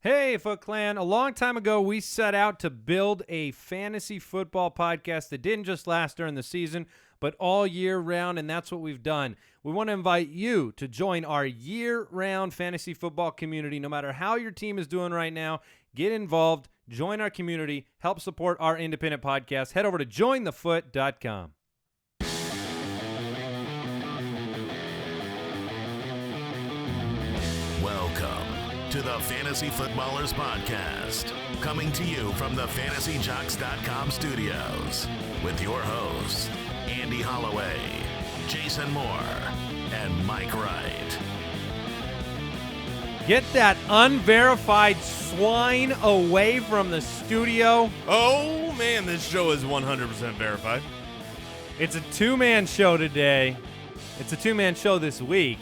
Hey, Foot Clan. A long time ago, we set out to build a fantasy football podcast that didn't just last during the season, but all year round, and that's what we've done. We want to invite you to join our year-round fantasy football community. No matter how your team is doing right now, get involved, join our community, help support our independent podcast. Head over to jointhefoot.com. Welcome to the Fantasy Footballers Podcast, coming to you from the FantasyJocks.com studios with your hosts, Andy Holloway, Jason Moore, and Mike Wright. Get that unverified swine away from the studio. Oh, man, this show is 100% verified. It's a two-man show today. It's a two-man show this week.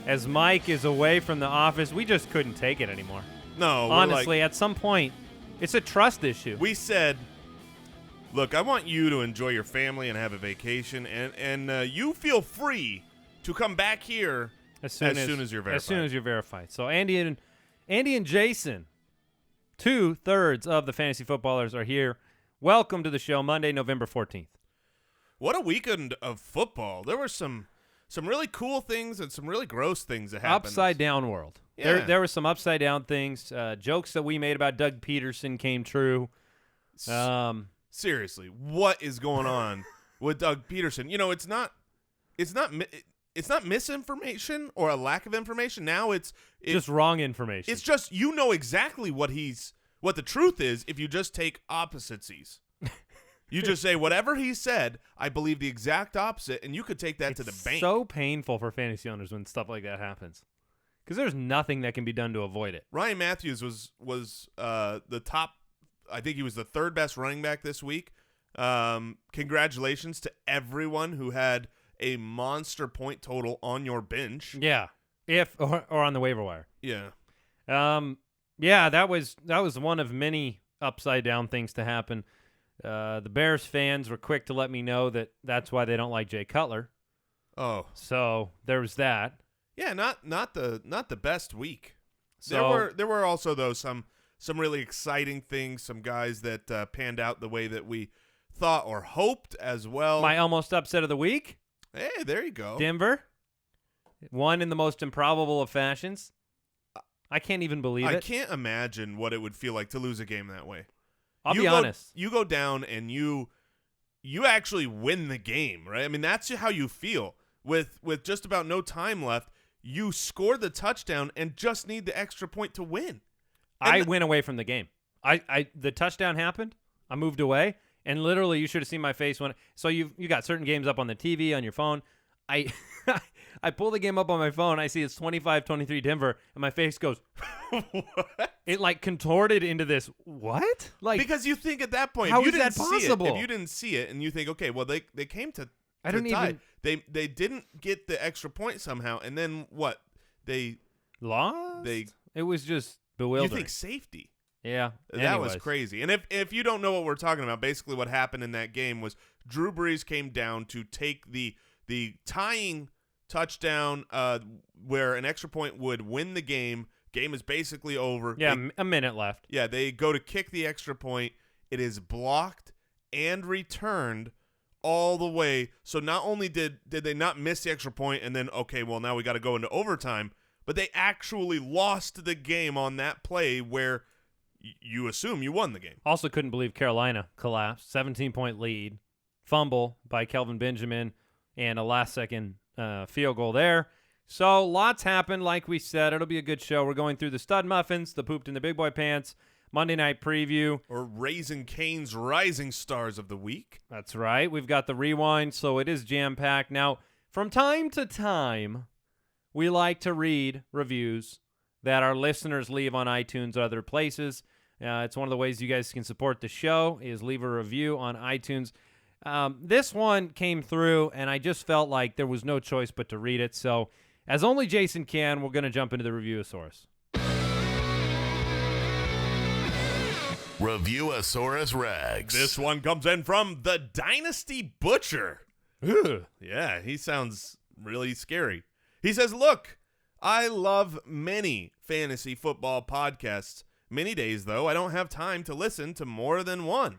As Mike is away from the office, we just couldn't take it anymore. No, honestly, at some point, it's a trust issue. We said, look, I want you to enjoy your family and have a vacation, and you feel free to come back here as soon as you're verified. As soon as you're verified. So Andy and Jason, 2/3 of the fantasy footballers are here. Welcome to the show, Monday, November 14th. What a weekend of football. There were some really cool things and some really gross things that happened. Upside down world. Yeah. There were some upside down things. Jokes that we made about Doug Peterson came true. Seriously, what is going on with Doug Peterson? You know, it's not misinformation or a lack of information. Now it's just wrong information. It's just you know exactly what the truth is if you just take opposites. You just say, whatever he said, I believe the exact opposite, and you could take that to the bank. It's so painful for fantasy owners when stuff like that happens because there's nothing that can be done to avoid it. Ryan Mathews was the top. I think he was the third best running back this week. Congratulations to everyone who had a monster point total on your bench. Yeah, or on the waiver wire. Yeah. Yeah, that was one of many upside down things to happen. The Bears fans were quick to let me know that that's why they don't like Jay Cutler. Oh, so there was that. Yeah, not the best week. So, there were also though some really exciting things. Some guys that panned out the way that we thought or hoped as well. My almost upset of the week. Hey, there you go. Denver won in the most improbable of fashions. I can't even believe it. I can't imagine what it would feel like to lose a game that way. I'll be honest. You go down and you actually win the game, right? I mean, that's how you feel. With just about no time left, you score the touchdown and just need the extra point to win. I went away from the game. The touchdown happened. I moved away, and literally you should have seen my face when. So you got certain games up on the TV on your phone. I pull the game up on my phone. I see it's 25-23 Denver, and my face goes, what? It like contorted into this, what? Like, because you think at that point, how if you is didn't that possible? If you didn't see it, and you think, okay, well, they came to I don't tie. even. They didn't get the extra point somehow, and then what? They lost? It was just bewildering. You think safety. Yeah. That was crazy. And if you don't know what we're talking about, basically what happened in that game was Drew Brees came down to take the tying touchdown where an extra point would win the game. Game is basically over. Yeah, a minute left. Yeah, they go to kick the extra point. It is blocked and returned all the way. So not only did they not miss the extra point and then, okay, well, now we got to go into overtime, but they actually lost the game on that play where you assume you won the game. Also couldn't believe Carolina collapsed. 17-point lead. Fumble by Kelvin Benjamin and a last-second field goal there. So lots happened, like we said. It'll be a good show. We're going through the stud muffins, the pooped in the big boy pants, Monday night preview. Or Raising Cane's Rising Stars of the Week. That's right. We've got the rewind, so it is jam-packed. Now, from time to time, we like to read reviews that our listeners leave on iTunes or other places. It's one of the ways you guys can support the show is leave a review on iTunes. This one came through, and I just felt like there was no choice but to read it. So, as only Jason can, we're going to jump into the Review-a-saurus. Review-a-saurus Rex. This one comes in from the Dynasty Butcher. Ugh. Yeah, he sounds really scary. He says, look, I love many fantasy football podcasts. Many days, though, I don't have time to listen to more than one.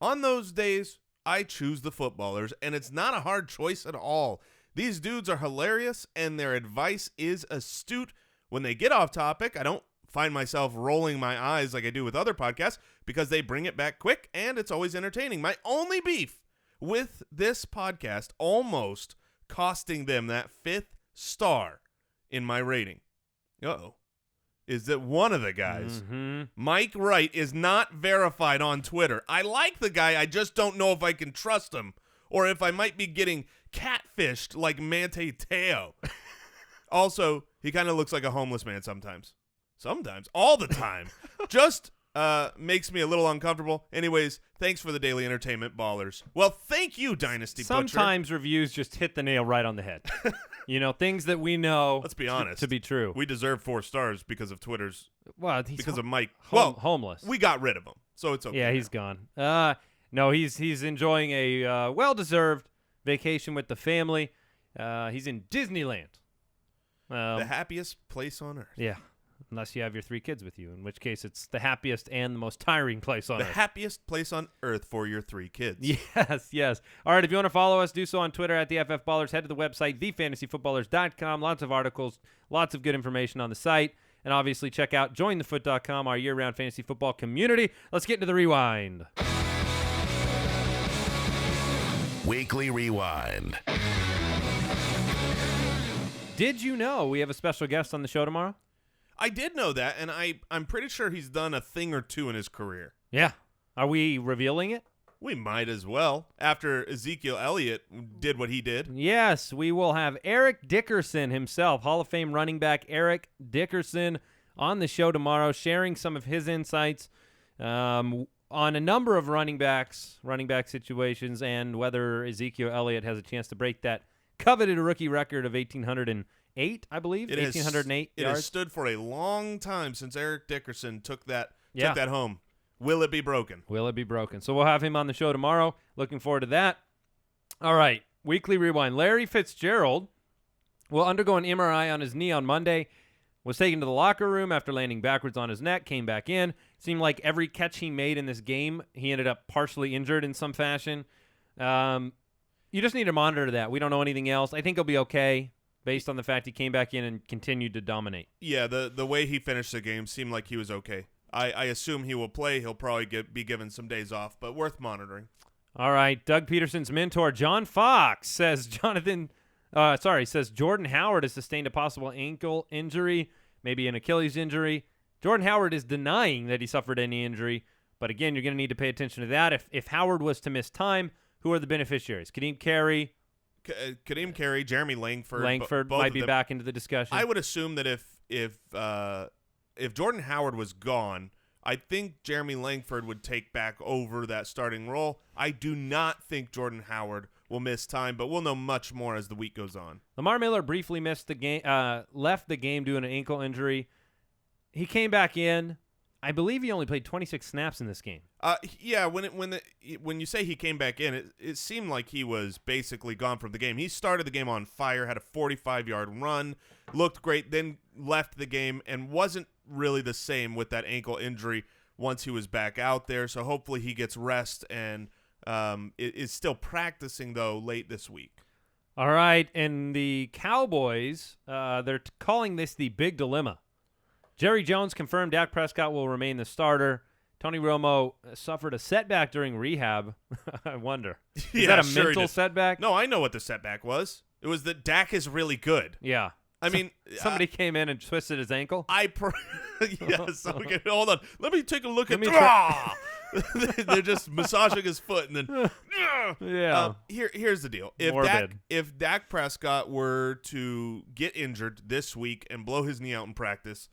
On those days, I choose the footballers, and it's not a hard choice at all. These dudes are hilarious, and their advice is astute. When they get off topic, I don't find myself rolling my eyes like I do with other podcasts because they bring it back quick, and it's always entertaining. My only beef with this podcast almost costing them that 5th star in my rating is that one of the guys, Mike Wright, is not verified on Twitter. I like the guy. I just don't know if I can trust him or if I might be getting catfished like Manti Te'o. Also, he kind of looks like a homeless man sometimes. Sometimes. All the time. Just makes me a little uncomfortable. Anyways, thanks for the daily entertainment, ballers. Well, thank you, Dynasty Butcher. Sometimes reviews just hit the nail right on the head. Things that we know Let's be honest. to be true. We deserve 4 stars because of Twitter's because of Mike. Homeless. We got rid of him, so it's okay. Yeah, he's gone. No, he's enjoying a well-deserved vacation with the family. He's in Disneyland. The happiest place on earth. Yeah, unless you have your 3 kids with you, in which case it's the happiest and the most tiring place on earth. The happiest place on earth for your 3 kids. Yes. All right, if you want to follow us, do so on Twitter at the FF Ballers. Head to the website, thefantasyfootballers.com. Lots of articles, lots of good information on the site. And obviously check out jointhefoot.com, our year-round fantasy football community. Let's get into the rewind. Weekly Rewind. Did you know we have a special guest on the show tomorrow? I did know that, and I'm pretty sure he's done a thing or two in his career. Yeah. Are we revealing it? We might as well, after Ezekiel Elliott did what he did. Yes, we will have Eric Dickerson himself, Hall of Fame running back Eric Dickerson, on the show tomorrow, sharing some of his insights on a number of running back situations and whether Ezekiel Elliott has a chance to break that coveted rookie record of 1,808, I believe. 1,808 yards. It has stood for a long time since Eric Dickerson took that home. Will it be broken? Will it be broken? So we'll have him on the show tomorrow. Looking forward to that. All right, Weekly Rewind. Larry Fitzgerald will undergo an MRI on his knee on Monday. Was taken to the locker room after landing backwards on his neck, came back in. Seemed like every catch he made in this game, he ended up partially injured in some fashion. You just need to monitor that. We don't know anything else. I think he'll be okay based on the fact he came back in and continued to dominate. Yeah, the way he finished the game seemed like he was okay. I assume he will play. He'll probably be given some days off, but worth monitoring. All right, Doug Peterson's mentor, John Fox, says Jordan Howard has sustained a possible ankle injury, maybe an Achilles injury. Jordan Howard is denying that he suffered any injury, but again, you're going to need to pay attention to that. If Howard was to miss time, who are the beneficiaries? Kadeem Carey, Jeremy Langford. Langford might be back into the discussion. I would assume that if Jordan Howard was gone, I think Jeremy Langford would take back over that starting role. I do not think Jordan Howard will miss time, but we'll know much more as the week goes on. Lamar Miller briefly missed the game, left the game due to an ankle injury. He came back in. I believe he only played 26 snaps in this game. Yeah, when you say he came back in, it seemed like he was basically gone from the game. He started the game on fire, had a 45-yard run, looked great, then left the game and wasn't really the same with that ankle injury once he was back out there. So hopefully he gets rest and is still practicing, though, late this week. All right, and the Cowboys, they're calling this the big dilemma. Jerry Jones confirmed Dak Prescott will remain the starter. Tony Romo suffered a setback during rehab. I wonder. Is that a mental setback? No, I know what the setback was. It was that Dak is really good. Yeah. I mean, somebody came in and twisted his ankle. Yes. Okay, hold on. Let me take a look at. They're just massaging his foot and then. Yeah. Here's the deal. If Dak Prescott were to get injured this week and blow his knee out in practice,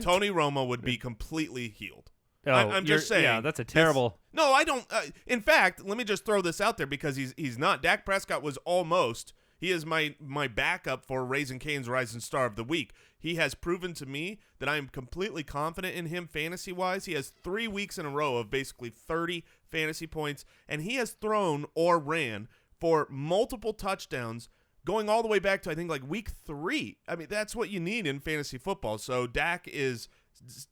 Tony Romo would be completely healed. Oh, I'm just saying. Yeah, that's a terrible. No, I don't. In fact, let me just throw this out there because he's not. Dak Prescott was almost. He is my backup for Raising Cane's Rising Star of the Week. He has proven to me that I am completely confident in him fantasy-wise. He has 3 weeks in a row of basically 30 fantasy points, and he has thrown or ran for multiple touchdowns going all the way back to, I think, like week 3. I mean, that's what you need in fantasy football. So Dak is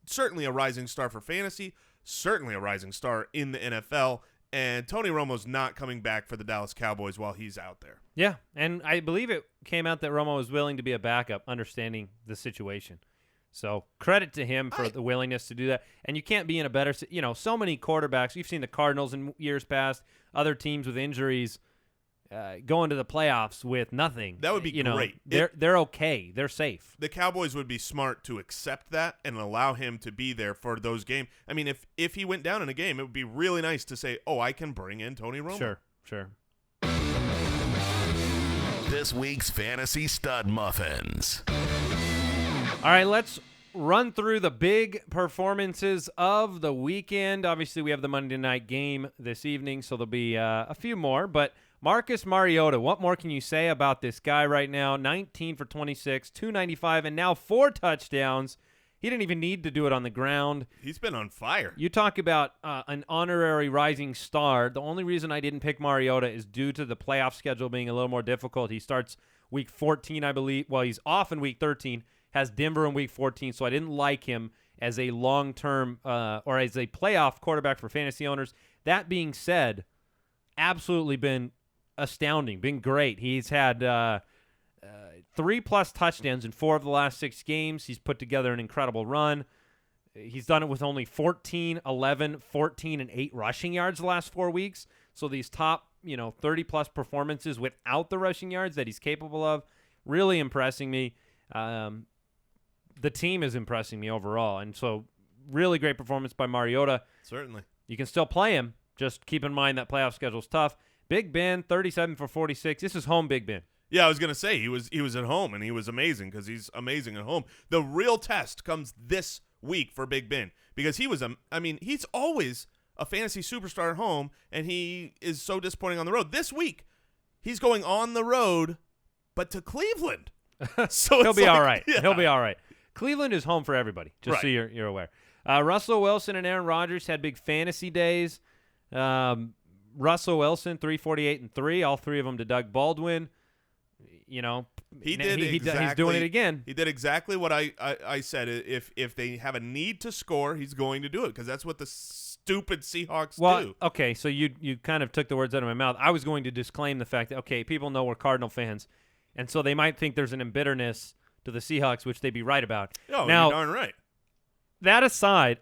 certainly a rising star for fantasy, certainly a rising star in the NFL, and Tony Romo's not coming back for the Dallas Cowboys while he's out there. Yeah, and I believe it came out that Romo was willing to be a backup, understanding the situation. So credit to him for the willingness to do that. And you can't be in a better – so many quarterbacks. You've seen the Cardinals in years past, other teams with injuries going to the playoffs with nothing. That would be great. They're okay. They're safe. The Cowboys would be smart to accept that and allow him to be there for those games. I mean, if he went down in a game, it would be really nice to say, oh, I can bring in Tony Romo. Sure. This week's Fantasy Stud Muffins. All right, let's run through the big performances of the weekend. Obviously, we have the Monday night game this evening, so there'll be a few more. But Marcus Mariota, what more can you say about this guy right now? 19 for 26, 295, and now 4 touchdowns. He didn't even need to do it on the ground. He's been on fire. You talk about an honorary rising star. The only reason I didn't pick Mariota is due to the playoff schedule being a little more difficult. He starts week 14, I believe. Well, he's off in week 13. Has Denver in week 14, so I didn't like him as a long-term or as a playoff quarterback for fantasy owners. That being said, absolutely been astounding, been great. He's had 3+ touchdowns in 4 of the last 6 games. He's put together an incredible run. He's done it with only 14, 11, 14, and 8 rushing yards the last 4 weeks. So these top 30-plus performances without the rushing yards that he's capable of, really impressing me. The team is impressing me overall, and so really great performance by Mariota. Certainly. You can still play him. Just keep in mind that playoff schedule's tough. Big Ben, 37 for 46. This is home Big Ben. Yeah, I was going to say he was at home, and he was amazing because he's amazing at home. The real test comes this week for Big Ben because he's always a fantasy superstar at home, and he is so disappointing on the road. This week, he's going on the road, but to Cleveland. So He'll be all right. Yeah. He'll be all right. Cleveland is home for everybody, just right. so you're aware. Russell Wilson and Aaron Rodgers had big fantasy days. Russell Wilson, 348 and 3, all 3 of them to Doug Baldwin. He's doing it again. He did exactly what I said. If they have a need to score, he's going to do it because that's what the stupid Seahawks do. Okay, so you kind of took the words out of my mouth. I was going to disclaim the fact that, okay, people know we're Cardinal fans, and so they might think there's an embitterness to the Seahawks, which they'd be right about. Oh, now, you're darn right. That aside,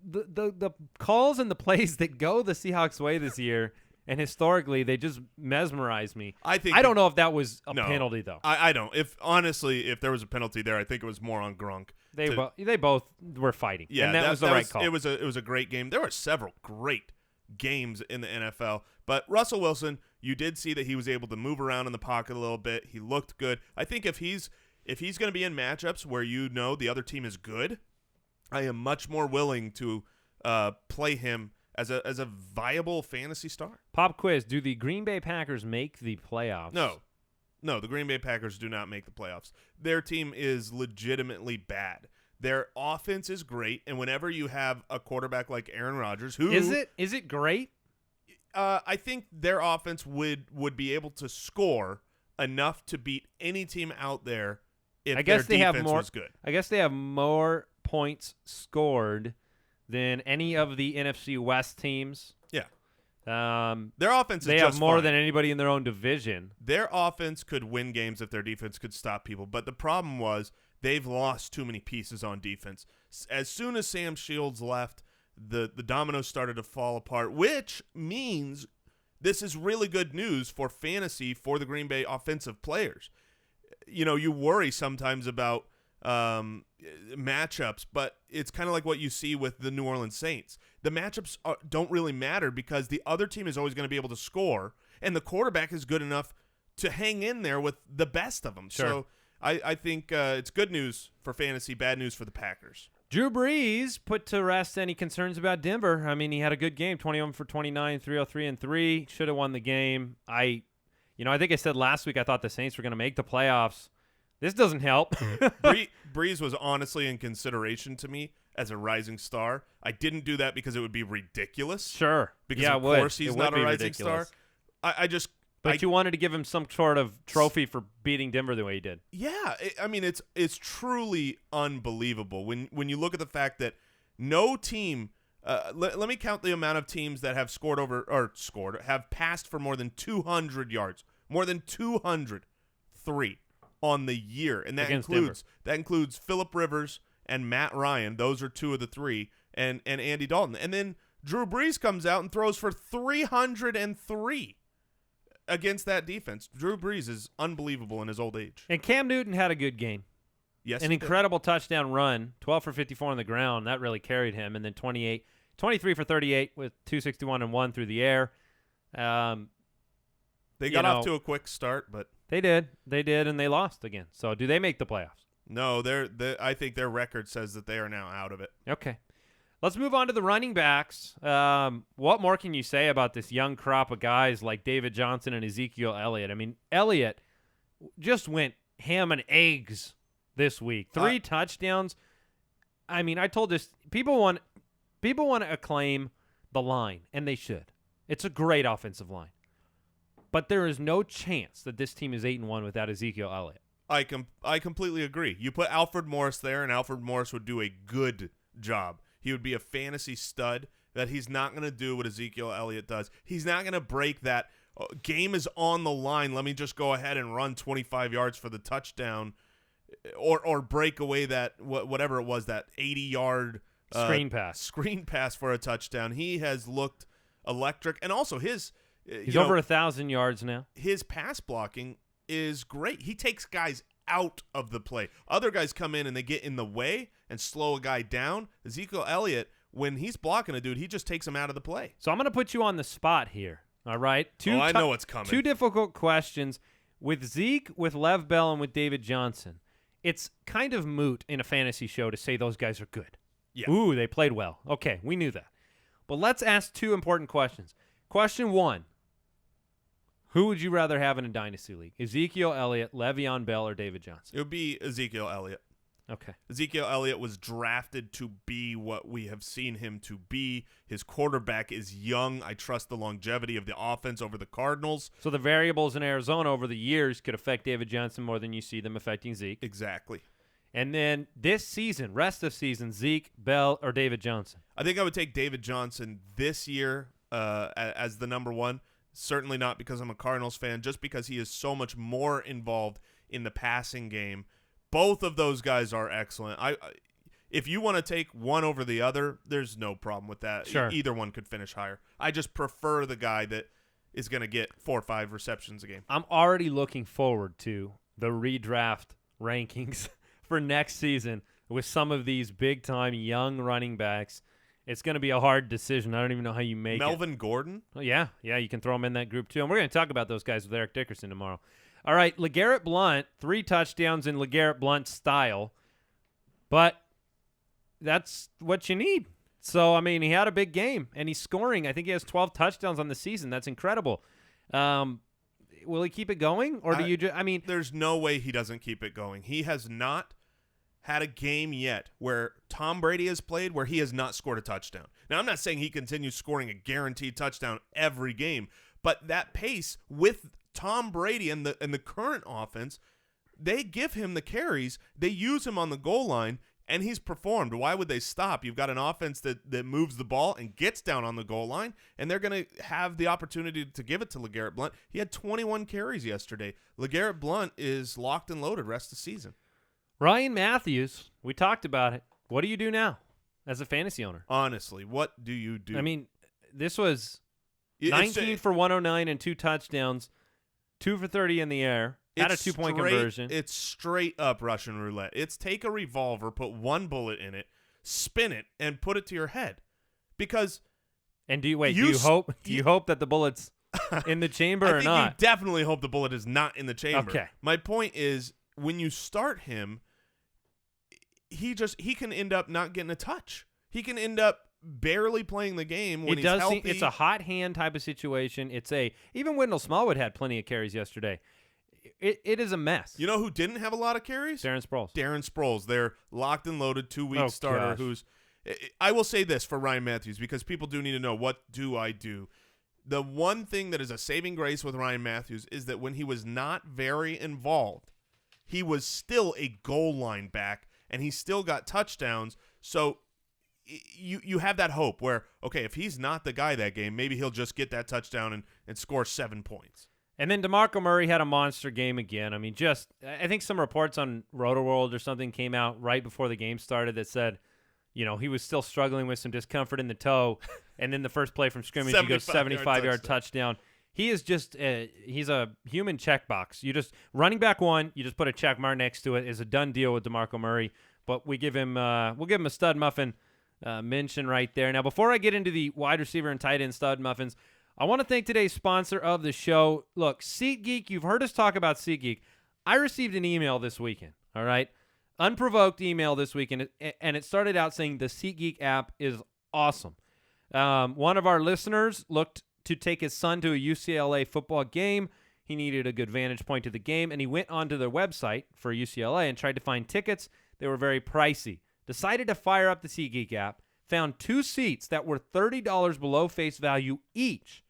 the calls and the plays that go the Seahawks' way this year, and historically, they just mesmerize me. I don't know if that was a penalty, though. I don't. If there was a penalty there, I think it was more on Gronk. They both were fighting. Yeah, and that was the right call. It was a great game. There were several great games in the NFL, but Russell Wilson, you did see that he was able to move around in the pocket a little bit. He looked good. I think if he's going to be in matchups where the other team is good, I am much more willing to play him as a viable fantasy star. Pop quiz: do the Green Bay Packers make the playoffs? No, the Green Bay Packers do not make the playoffs. Their team is legitimately bad. Their offense is great, and whenever you have a quarterback like Aaron Rodgers, who is it great? I think their offense would be able to score enough to beat any team out there if their defense was good. I guess they have more points scored than any of the NFC West teams. Yeah. Their offense is they just have more fine. than anybody in their own division. Their offense could win games if their defense could stop people, but the problem was they've lost too many pieces on defense. As soon as Sam Shields left, the dominoes started to fall apart, which means this is really good news for fantasy for the Green Bay offensive players. You worry sometimes about matchups, but it's kind of like what you see with the New Orleans Saints. The matchups don't really matter because the other team is always going to be able to score, and the quarterback is good enough to hang in there with the best of them. Sure. So I think it's good news for fantasy, bad news for the Packers. Drew Brees put to rest any concerns about Denver. I mean, he had a good game, 21 for 29, 303 and 3. Should have won the game. I think I said last week I thought the Saints were going to make the playoffs. This doesn't help. Brees was honestly in consideration to me as a rising star. I didn't do that because it would be ridiculous. Sure. Because of course he's not a rising ridiculous. star. I just But you wanted to give him some sort of trophy for beating Denver the way he did. Yeah, it's truly unbelievable when you look at the fact that no team. Let me count the amount of teams that have have passed for more than 200 yards, more than 203 on the year, and that includes Phillip Rivers and Matt Ryan. Those are two of the three, and Andy Dalton, and then Drew Brees comes out and throws for 303. Against that defense. Drew Brees is unbelievable in his old age. And Cam Newton had a good game. Yes, an incredible touchdown run, 12 for 54 on the ground. That really carried him. And then 23 for 38 with 261 and 1 through the air. They got off to a quick start, but they did, and they lost again. So do they make the playoffs? No, I think their record says that they are now out of it. Okay. Let's move on to the running backs. What more can you say about this young crop of guys like David Johnson and Ezekiel Elliott? I mean, Elliott just went ham and eggs this week. 3 touchdowns. I mean, I told this people want to acclaim the line, and they should. It's a great offensive line. But there is no chance that this team is 8-1 without Ezekiel Elliott. I completely agree. You put Alfred Morris there, and Alfred Morris would do a good job. He would be a fantasy stud. That he's not going to do what Ezekiel Elliott does. He's not going to break that game is on the line. Let me just go ahead and run 25 yards for the touchdown, or break away that whatever it was, that 80-yard screen pass for a touchdown. He has looked electric, and also he's over 1,000 yards now. His pass blocking is great. He takes guys out of the play. Other guys come in and they get in the way and slow a guy down. Ezekiel Elliott, when he's blocking a dude, he just takes him out of the play. So I'm going to put you on the spot here, all right? I know what's coming. 2 difficult questions. With Zeke, with Lev Bell, and with David Johnson, it's kind of moot in a fantasy show to say those guys are good. Yeah. Ooh, they played well. Okay, we knew that. But let's ask 2 important questions. Question 1. Who would you rather have in a dynasty league? Ezekiel Elliott, Le'Veon Bell, or David Johnson? It would be Ezekiel Elliott. Okay. Ezekiel Elliott was drafted to be what we have seen him to be. His quarterback is young. I trust the longevity of the offense over the Cardinals. So the variables in Arizona over the years could affect David Johnson more than you see them affecting Zeke. Exactly. And then this season, rest of season, Zeke, Bell, or David Johnson? I think I would take David Johnson this year as the number 1. Certainly not because I'm a Cardinals fan, just because he is so much more involved in the passing game. Both of those guys are excellent. If you want to take one over the other, there's no problem with that. Sure. Either one could finish higher. I just prefer the guy that is going to get 4 or 5 receptions a game. I'm already looking forward to the redraft rankings for next season with some of these big-time young running backs. It's going to be a hard decision. I don't even know how you make Melvin Gordon? Oh, yeah, you can throw him in that group too. And we're going to talk about those guys with Eric Dickerson tomorrow. All right, LeGarrette Blount, 3 touchdowns in LeGarrette Blount style. But that's what you need. So, I mean, he had a big game, and he's scoring. I think he has 12 touchdowns on the season. That's incredible. Will he keep it going? Or do you just – I mean – There's no way he doesn't keep it going. He has not had a game yet where Tom Brady has played where he has not scored a touchdown. Now, I'm not saying he continues scoring a guaranteed touchdown every game, but that pace with Tom Brady and the current offense, they give him the carries. They use him on the goal line, and he's performed. Why would they stop? You've got an offense that moves the ball and gets down on the goal line, and they're going to have the opportunity to give it to LeGarrette Blount. He had 21 carries yesterday. LeGarrette Blount is locked and loaded rest of the season. Ryan Mathews, we talked about it. What do you do now as a fantasy owner? Honestly, what do you do? I mean, this was 19 for 109 and 2 touchdowns, 2 for 30 in the air, had a 2-point conversion. It's straight up Russian roulette. It's take a revolver, put 1 bullet in it, spin it, and put it to your head. Because do you hope that the bullet's in the chamber or not? You definitely hope the bullet is not in the chamber. Okay. My point is, when you start him, he can end up not getting a touch. He can end up barely playing the game when he's healthy. It's a hot hand type of situation. Even Wendell Smallwood had plenty of carries yesterday. It is a mess. You know who didn't have a lot of carries? Darren Sproles. They're locked and loaded 2-week starter. Gosh. I will say this for Ryan Mathews, because people do need to know, what do I do? The one thing that is a saving grace with Ryan Mathews is that when he was not very involved, he was still a goal line back, and he still got touchdowns. So you have that hope where, okay, if he's not the guy that game, maybe he'll just get that touchdown and score 7 points. And then DeMarco Murray had a monster game again. I mean, I think some reports on Roto-World or something came out right before the game started that said, he was still struggling with some discomfort in the toe. And then the first play from scrimmage, he goes 75-yard touchdown. He is just he's a human checkbox. You just running back one, you just put a check mark next to it. Is a done deal with DeMarco Murray. But we'll give him a stud muffin mention right there. Now, before I get into the wide receiver and tight end stud muffins, I want to thank today's sponsor of the show. Look, SeatGeek, you've heard us talk about SeatGeek. I received an email this weekend, all right? Unprovoked email this weekend, and it started out saying the SeatGeek app is awesome. One of our listeners looked to take his son to a UCLA football game. He needed a good vantage point to the game, and he went onto their website for UCLA and tried to find tickets. They were very pricey. Decided to fire up the SeatGeek app, found 2 seats that were $30 below face value each.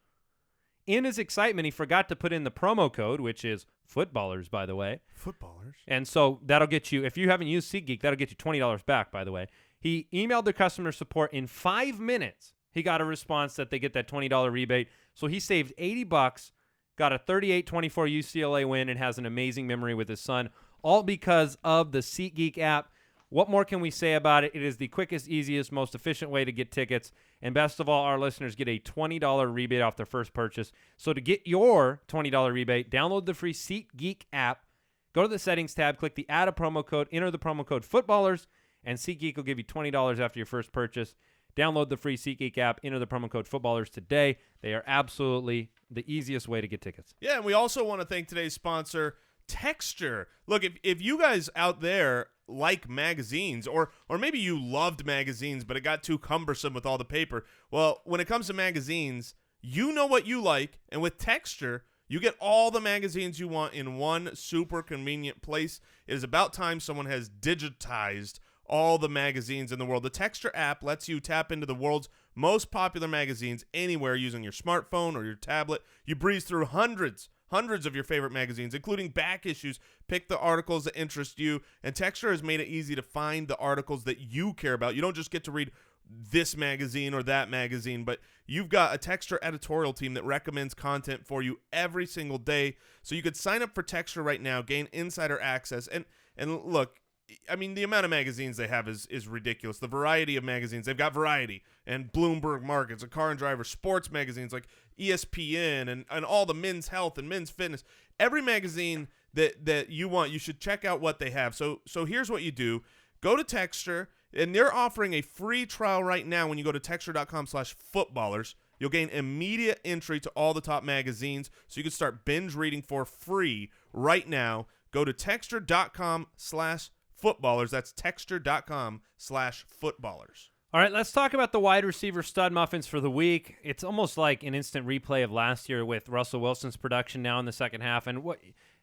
In his excitement, he forgot to put in the promo code, which is Footballers, by the way. Footballers. And so that'll get you, if you haven't used SeatGeek, that'll get you $20 back, by the way. He emailed the customer support in 5 minutes. He got a response that they get that $20 rebate. So he saved $80, got a 38-24 UCLA win, and has an amazing memory with his son, all because of the SeatGeek app. What more can we say about it? It is the quickest, easiest, most efficient way to get tickets. And best of all, our listeners get a $20 rebate off their first purchase. So to get your $20 rebate, download the free SeatGeek app. Go to the settings tab, click the add a promo code, enter the promo code Footballers, and SeatGeek will give you $20 after your first purchase. Download the free SeatGeek app, enter the promo code Footballers today. They are absolutely the easiest way to get tickets. Yeah, and we also want to thank today's sponsor, Texture. Look, if you guys out there like magazines, or maybe you loved magazines, but it got too cumbersome with all the paper. Well, when it comes to magazines, you know what you like, and with Texture, you get all the magazines you want in one super convenient place. It is about time someone has digitized all the magazines in the world. The Texture app lets you tap into the world's most popular magazines anywhere using your smartphone or your tablet. You breeze through hundreds of your favorite magazines, including back issues. Pick the articles that interest you, and Texture has made it easy to find the articles that you care about. You don't just get to read this magazine or that magazine, but you've got a Texture editorial team that recommends content for you every single day. So you could sign up for Texture right now, gain insider access, and look, I mean, the amount of magazines they have is ridiculous. The variety of magazines. They've got Variety and Bloomberg Markets and Car and Driver, sports magazines like ESPN and all the men's health and men's fitness. Every magazine that you want, you should check out what they have. So here's what you do. Go to Texture, and they're offering a free trial right now when you go to texture.com/footballers. You'll gain immediate entry to all the top magazines, so you can start binge reading for free right now. Go to texture.com/footballers. That's texture.com/footballers. All right, let's talk about the wide receiver stud muffins for the week. It's almost like an instant replay of last year with Russell Wilson's production now in the second half. And what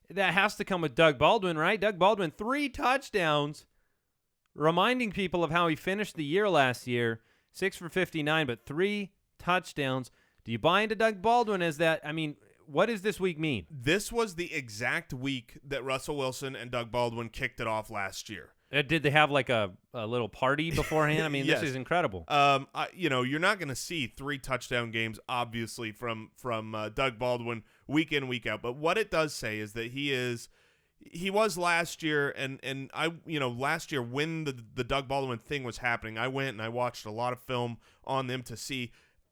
that has to come with Doug Baldwin, right? Doug Baldwin, 3 touchdowns, reminding people of how he finished the year last year, 6 for 59, but 3 touchdowns. Do you buy into Doug Baldwin as that? I mean, what does this week mean? This was the exact week that Russell Wilson and Doug Baldwin kicked it off last year. Did they have like a little party beforehand? I mean, Yes. This is incredible. You're not going to see 3 touchdown games, obviously, from Doug Baldwin week in, week out. But what it does say is that he was last year, and last year when the Doug Baldwin thing was happening, I went and I watched a lot of film on them to see,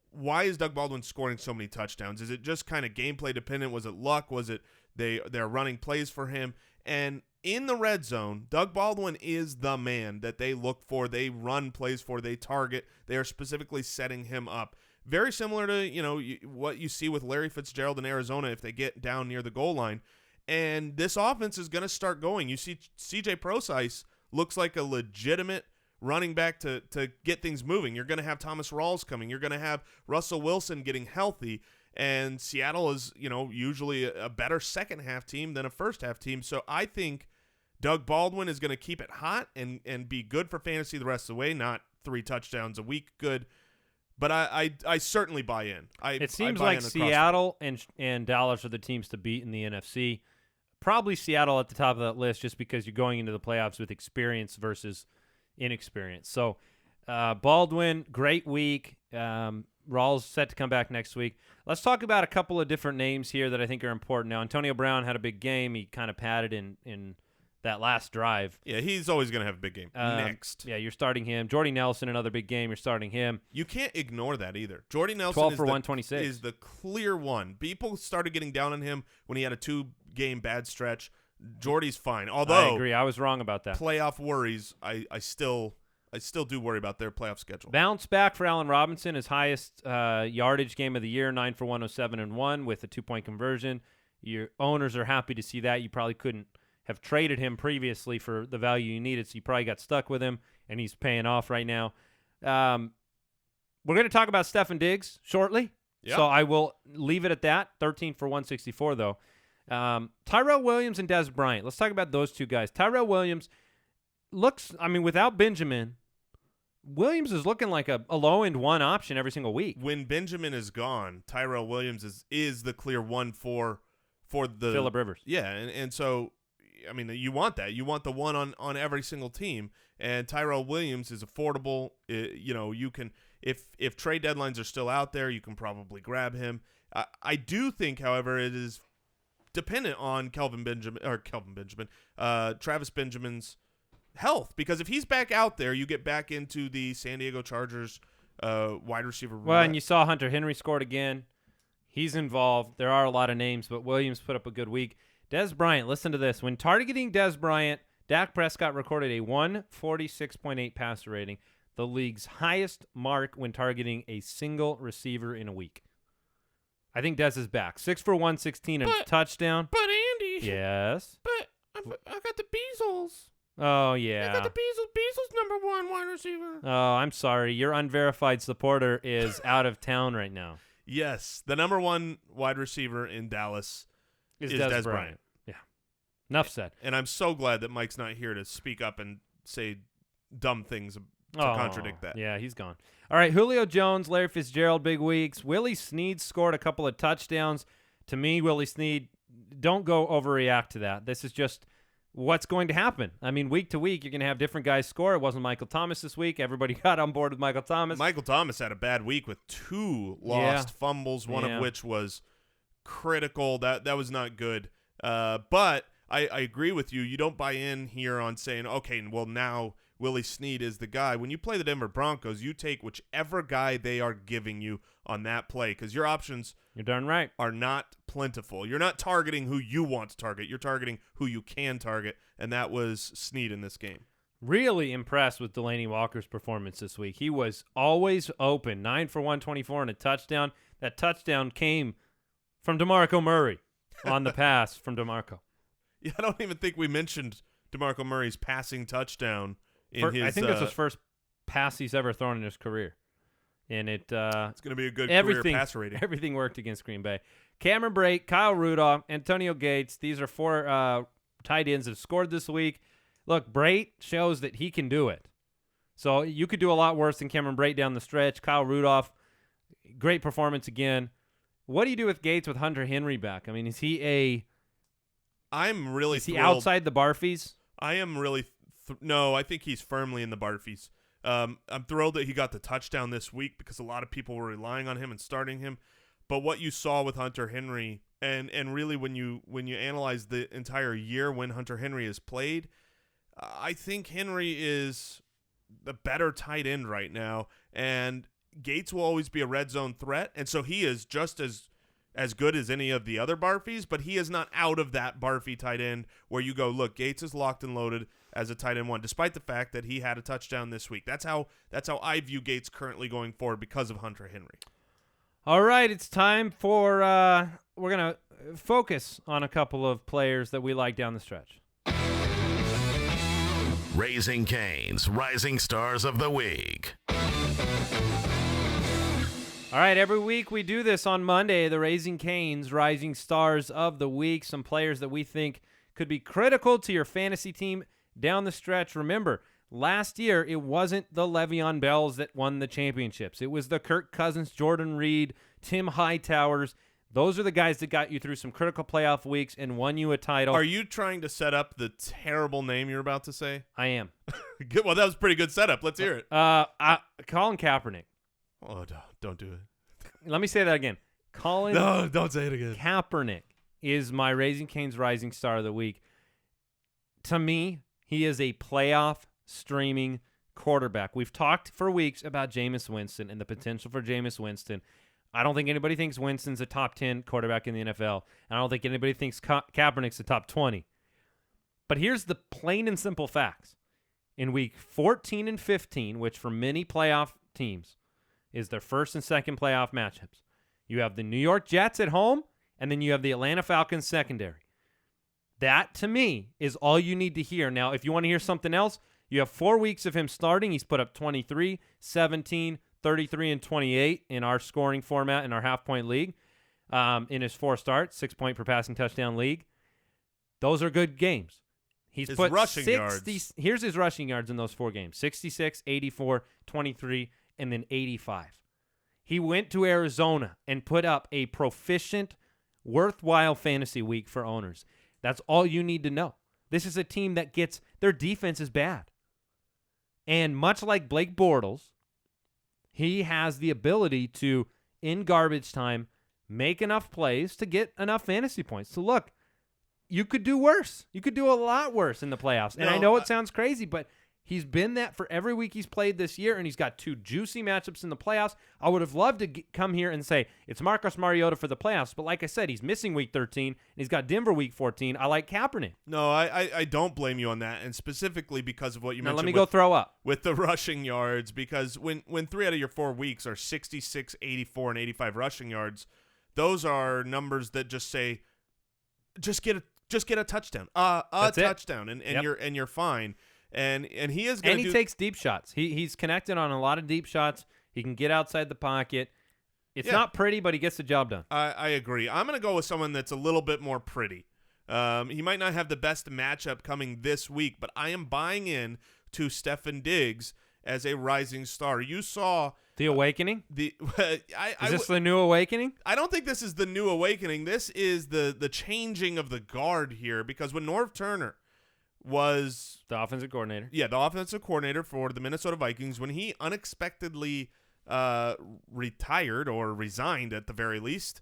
why is Doug Baldwin scoring so many touchdowns? Is it just kind of gameplay dependent? Was it luck? Was it they're running plays for him? And in the red zone, Doug Baldwin is the man that they look for. They run plays for. They target. They are specifically setting him up. Very similar to what you see with Larry Fitzgerald in Arizona if they get down near the goal line. And this offense is going to start going. You see C.J. Prosise looks like a legitimate running back to get things moving. You're going to have Thomas Rawls coming. You're going to have Russell Wilson getting healthy. And Seattle is, usually a better second-half team than a first-half team. So I think Doug Baldwin is going to keep it hot and be good for fantasy the rest of the way, not 3 touchdowns a week good. But I certainly buy in. It seems like Seattle and Dallas are the teams to beat in the NFC. Probably Seattle at the top of that list just because you're going into the playoffs with experience versus inexperience. So Baldwin, great week. Rawls set to come back next week. Let's talk about a couple of different names here that I think are important. Now, Antonio Brown had a big game. He kind of padded in that last drive. Yeah, he's always going to have a big game. Next. Yeah, you're starting him. Jordy Nelson, another big game. You're starting him. You can't ignore that either. Jordy Nelson 12 for 126. is the clear one. People started getting down on him when he had a 2-game bad stretch. Jordy's fine. Although I agree. I was wrong about that. Playoff worries, I still do worry about their playoff schedule. Bounce back for Allen Robinson, his highest yardage game of the year, 9 for 107 and 1 with a 2-point conversion. Your owners are happy to see that. You probably couldn't have traded him previously for the value you needed, so you probably got stuck with him, and he's paying off right now. We're going to talk about Stefon Diggs shortly, so I will leave it at that. 13 for 164, though. Tyrell Williams and Dez Bryant. Let's talk about those two guys. Tyrell Williams looks, without Benjamin, Williams is looking like a low-end one option every single week. When Benjamin is gone, Tyrell Williams is the clear one for the Phillip Rivers. Yeah, and so you want that. You want the one on every single team, and Tyrell Williams is affordable. You can if trade deadlines are still out there, you can probably grab him. I do think, however, it is dependent on Travis Benjamin's health, because if he's back out there, you get back into the San Diego Chargers wide receiver. Well, and you saw Hunter Henry scored again. He's involved. There are a lot of names, but Williams put up a good week. Dez Bryant, listen to this. When targeting Dez Bryant, Dak Prescott recorded a 146.8 passer rating, the league's highest mark when targeting a single receiver in a week. I think Dez is back. 6 for 116 and a touchdown. But Andy. Yes. But I got the Beasles. Oh, yeah. I got the Beasles. Beasles number 1 wide receiver. Oh, I'm sorry. Your unverified supporter is out of town right now. Yes. The number 1 wide receiver in Dallas is Dez Bryant. Yeah. Enough said. And I'm so glad that Mike's not here to speak up and say dumb things to contradict that. Yeah, he's gone. All right, Julio Jones, Larry Fitzgerald, big weeks. Willie Snead scored a couple of touchdowns. To me, Willie Snead, don't go overreact to that. This is just what's going to happen. Week to week, you're going to have different guys score. It wasn't Michael Thomas this week. Everybody got on board with Michael Thomas. Michael Thomas had a bad week with 2 lost fumbles, one of which was critical. That was not good. But I agree with you. You don't buy in here on saying, okay, well, now Willie Snead is the guy. When you play the Denver Broncos, you take whichever guy they are giving you on that play, because your options You're darn right. are not plentiful. You're not targeting who you want to target. You're targeting who you can target, and that was Snead in this game. Really impressed with Delaney Walker's performance this week. He was always open, 9 for 124 and a touchdown. That touchdown came from DeMarco Murray on the pass from DeMarco. Yeah, I don't even think we mentioned DeMarco Murray's passing touchdown. I think that's his first pass he's ever thrown in his career. And it's going to be a good career passer rating. Everything worked against Green Bay. Cameron Brate, Kyle Rudolph, Antonio Gates. These are 4 tight ends that have scored this week. Look, Brate shows that he can do it. So you could do a lot worse than Cameron Brate down the stretch. Kyle Rudolph, great performance again. What do you do with Gates with Hunter Henry back? Is he I'm really Is he thrilled. outside the Barfies? I am really no, I think he's firmly in the Barfies. I'm thrilled that he got the touchdown this week because a lot of people were relying on him and starting him. But what you saw with Hunter Henry, and really when you analyze the entire year when Hunter Henry has played, I think Henry is the better tight end right now, and Gates will always be a red zone threat, and so he is just as good as any of the other Barfies, but he is not out of that Barfie tight end where you go, look, Gates is locked and loaded as a tight end 1, despite the fact that he had a touchdown this week. That's how I view Gates currently going forward because of Hunter Henry. All right, it's time for we're going to focus on a couple of players that we like down the stretch. Raising Cane's Rising Stars of the Week. All right, every week we do this on Monday, the Raising Cane's Rising Stars of the Week, some players that we think could be critical to your fantasy team down the stretch. Remember, last year it wasn't the Le'Veon Bells that won the championships. It was the Kirk Cousins, Jordan Reed, Tim Hightowers. Those are the guys that got you through some critical playoff weeks and won you a title. Are you trying to set up the terrible name you're about to say? I am. Good. Well, that was a pretty good setup. Let's hear it. Colin Kaepernick. Oh, don't do it. Let me say that again. Colin No, don't say it again. Kaepernick is my Raising Cane's Rising Star of the Week. To me, he is a playoff streaming quarterback. We've talked for weeks about Jameis Winston and the potential for Jameis Winston. I don't think anybody thinks Winston's a top 10 quarterback in the NFL. And I don't think anybody thinks Kaepernick's a top 20. But here's the plain and simple facts. In week 14 and 15, which for many playoff teams is their first and second playoff matchups, you have the New York Jets at home, and then you have the Atlanta Falcons secondary. That, to me, is all you need to hear. Now, if you want to hear something else, you have 4 weeks of him starting. He's put up 23, 17, 33, and 28 in our scoring format in our half-point league. In his 4 starts, 6-point per passing touchdown league. Those are good games. He's his put rushing 60, yards. Here's his rushing yards in those 4 games. 66, 84, 23, and then 85. He went to Arizona and put up a proficient, worthwhile fantasy week for owners. That's all you need to know. This is a team that gets their defense is bad. And much like Blake Bortles, he has the ability to, in garbage time, make enough plays to get enough fantasy points. So look, you could do worse. You could do a lot worse in the playoffs. And I know it sounds crazy, but he's been that for every week he's played this year, and he's got 2 juicy matchups in the playoffs. I would have loved to come here and say it's Marcus Mariota for the playoffs, but like I said, he's missing week 13, and he's got Denver week 14. I like Kaepernick. No, I don't blame you on that, and specifically because of what you mentioned. Now let me go throw up. With the rushing yards, because when 3 out of your 4 weeks are 66, 84, and 85 rushing yards, those are numbers that just say, just get a touchdown, touchdown, and you're fine. And he is going to. And he takes deep shots. He's connected on a lot of deep shots. He can get outside the pocket. It's not pretty, but he gets the job done. I agree. I'm going to go with someone that's a little bit more pretty. He might not have the best matchup coming this week, but I am buying in to Stefon Diggs as a rising star. You saw the awakening. Is this the new awakening? I don't think this is the new awakening. This is the changing of the guard here, because when Norv Turner was the offensive coordinator. Yeah, the offensive coordinator for the Minnesota Vikings, when he unexpectedly retired or resigned at the very least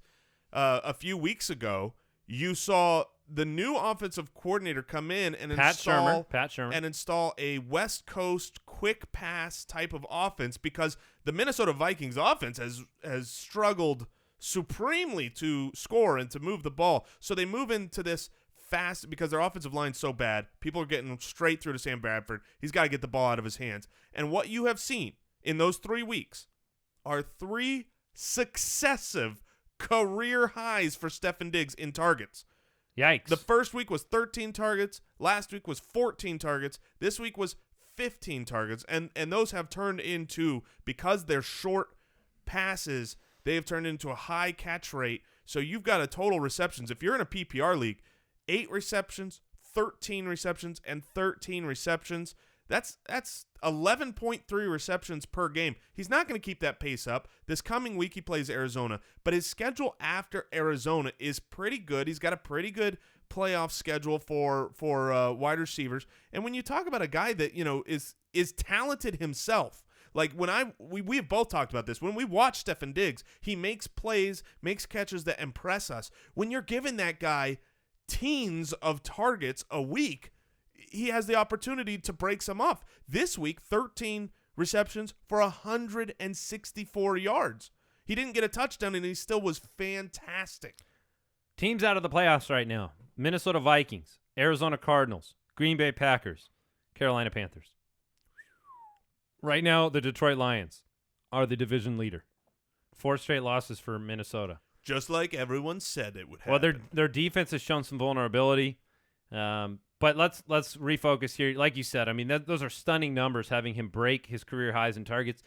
a few weeks ago, you saw the new offensive coordinator come in and Pat Shermer. And install a West Coast quick pass type of offense, because the Minnesota Vikings offense has struggled supremely to score and to move the ball. So they move into this fast, because their offensive line's so bad. People are getting straight through to Sam Bradford. He's got to get the ball out of his hands. And what you have seen in those 3 weeks are 3 successive career highs for Stefon Diggs in targets. Yikes. The first week was 13 targets. Last week was 14 targets. This week was 15 targets. And those have turned into, because they're short passes, they have turned into a high catch rate. So you've got a total receptions. If you're in a PPR league, 8 receptions, 13 receptions, and 13 receptions. That's 11.3 receptions per game. He's not going to keep that pace up. This coming week he plays Arizona, but his schedule after Arizona is pretty good. He's got a pretty good playoff schedule for wide receivers. And when you talk about a guy that, is talented himself, like we have both talked about this. When we watch Stefon Diggs, he makes plays, makes catches that impress us. When you're giving that guy teens of targets a week, he has the opportunity to break some off. This week, 13 receptions for 164 yards. He didn't get a touchdown, and he still was fantastic. Teams out of the playoffs right now: Minnesota Vikings, Arizona Cardinals, Green Bay Packers, Carolina Panthers. Right now, the Detroit Lions are the division leader. 4 straight losses for Minnesota. Just like everyone said it would happen. Well, their defense has shown some vulnerability. But let's refocus here. Like you said, I mean, those are stunning numbers, having him break his career highs in targets.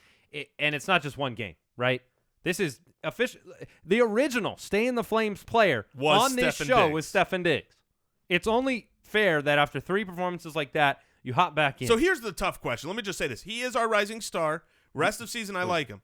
And it's not just one game, right? This is official. The original Stay in the Flames player on this show was Stefon Diggs. It's only fair that after 3 performances like that, You hop back in. So here's the tough question. Let me just say this. He is our rising star. Rest of season, I like him.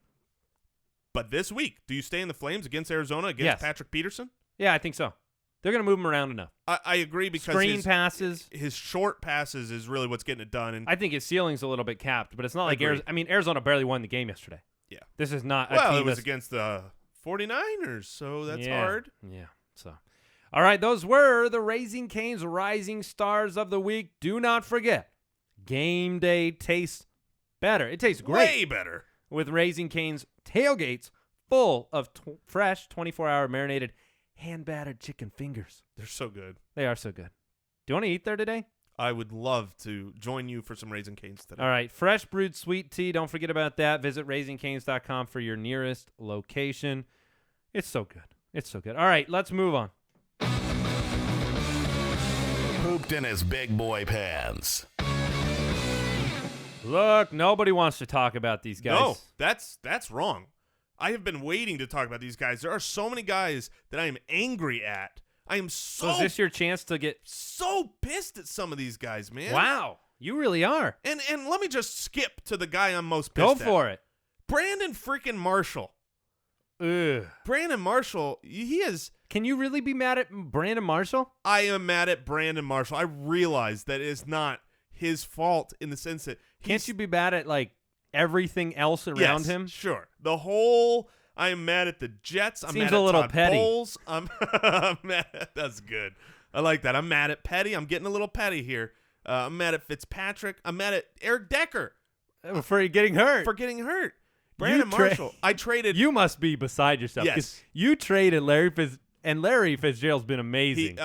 But this week, do you stay in the flames against Arizona against Patrick Peterson? Yeah, I think so. They're going to move him around enough. I agree because passes. His short passes is really what's getting it done. And I think his ceiling's a little bit capped, but it's not like Arizona barely won the game yesterday. Yeah. This is not a well, team it was against the 49ers, so that's hard. Yeah. So, all right, those were the Raising Cane's Rising Stars of the Week. Do not forget, game day tastes better. It tastes great. Way better. With Raising Cane's tailgates full of fresh 24-hour marinated hand-battered chicken fingers. They're so good. They are so good. Do you want to eat there today? I would love to join you for some Raising Cane's today. All right. Fresh brewed sweet tea. Don't forget about that. Visit raisingcanes.com for your nearest location. It's so good. It's so good. All right. Let's move on. Pooped in his big boy pants. Look, nobody wants to talk about these guys. No, that's wrong. I have been waiting to talk about these guys. There are so many guys that I am angry at. I am so is this your chance to get so pissed at some of these guys, man? Wow, you really are. And let me just skip to the guy I'm most pissed at. Go for it. Brandon freaking Marshall. Ugh. Brandon Marshall, he is. Can you really be mad at Brandon Marshall? I am mad at Brandon Marshall. I realize that it is not his fault in the sense that can't you be mad at like everything else around him? Sure. The whole I am mad at the Jets. I'm Seems mad a at little Todd petty. Bowles. I'm mad. That's good. I like that. I'm mad at Petty. I'm getting a little petty here. I'm mad at Fitzpatrick. I'm mad at Eric Decker for getting hurt. Brandon Marshall. I traded. You must be beside yourself. Yes. You traded Larry Fitzgerald's been amazing.